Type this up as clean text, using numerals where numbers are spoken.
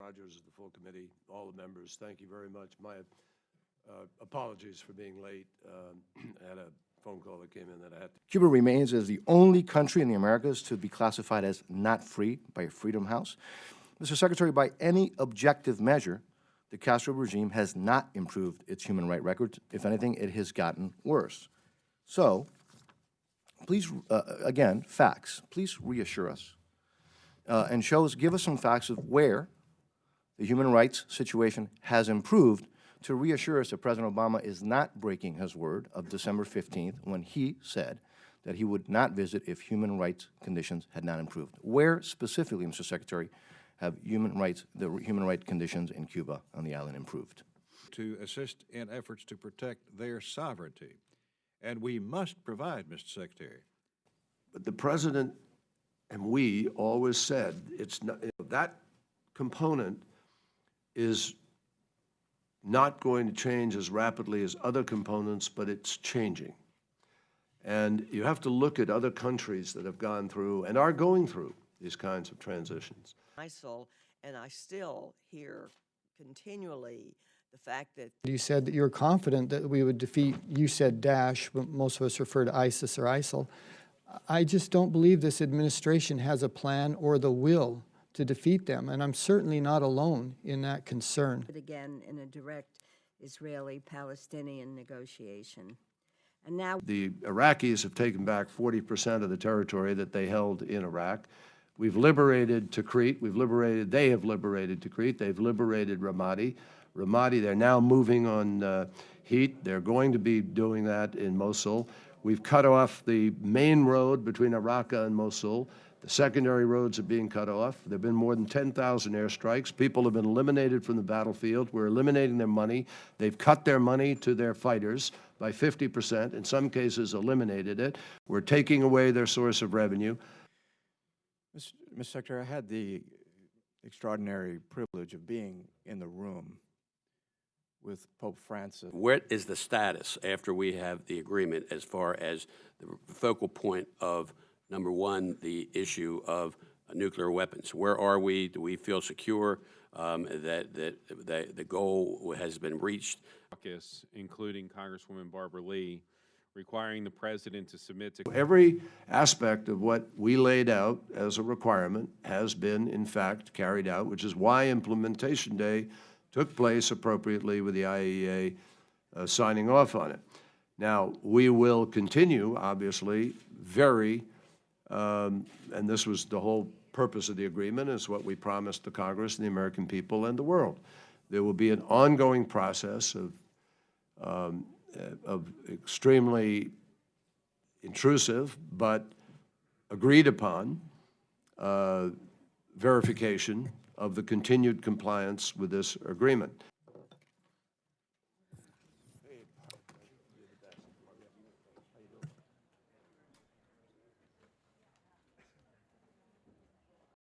Rogers, the full committee, all the members, thank you very much. My apologies for being late. I had a phone call that came in that I had to. Cuba remains as the only country in the Americas to be classified as not free by Freedom House. Mr. Secretary, by any objective measure, the Castro regime has not improved its human rights record. If anything, it has gotten worse. So, please, again, facts. Please reassure us and give us some facts of where the human rights situation has improved to reassure us that President Obama is not breaking his word of December 15th when he said that he would not visit if human rights conditions had not improved. Where specifically, Mr. Secretary, have the human rights conditions in Cuba on the island improved? To assist in efforts to protect their sovereignty. And we must provide, Mr. Secretary. But the President and we always said it's not, that component is not going to change as rapidly as other components, but it's changing. And you have to look at other countries that have gone through and are going through these kinds of transitions. ISIL, and I still hear continually the fact that you said that you were confident that we would defeat, you said Daesh, but most of us refer to ISIS or ISIL. I just don't believe this administration has a plan or the will to defeat them, and I'm certainly not alone in that concern. Again, in a direct Israeli-Palestinian negotiation. And now the Iraqis have taken back 40% of the territory that they held in Iraq. We've liberated Tikrit. They have liberated Tikrit. They've liberated Ramadi. They're now moving on Heat. They're going to be doing that in Mosul. We've cut off the main road between Raqqa and Mosul. The secondary roads are being cut off. There have been more than 10,000 airstrikes. People have been eliminated from the battlefield. We're eliminating their money. They've cut their money to their fighters by 50%, in some cases eliminated it. We're taking away their source of revenue. Mr. Secretary, I had the extraordinary privilege of being in the room with Pope Francis. What is the status after we have the agreement as far as the focal point of, number one, the issue of nuclear weapons? Where are we? Do we feel secure that the goal has been reached? Iraqis, including Congresswoman Barbara Lee, requiring the president to submit to... Every aspect of what we laid out as a requirement has been, in fact, carried out, which is why implementation day took place appropriately with the IAEA signing off on it. Now, we will continue, obviously, and this was the whole purpose of the agreement, is what we promised the Congress and the American people and the world. There will be an ongoing process of extremely intrusive but agreed upon verification of the continued compliance with this agreement.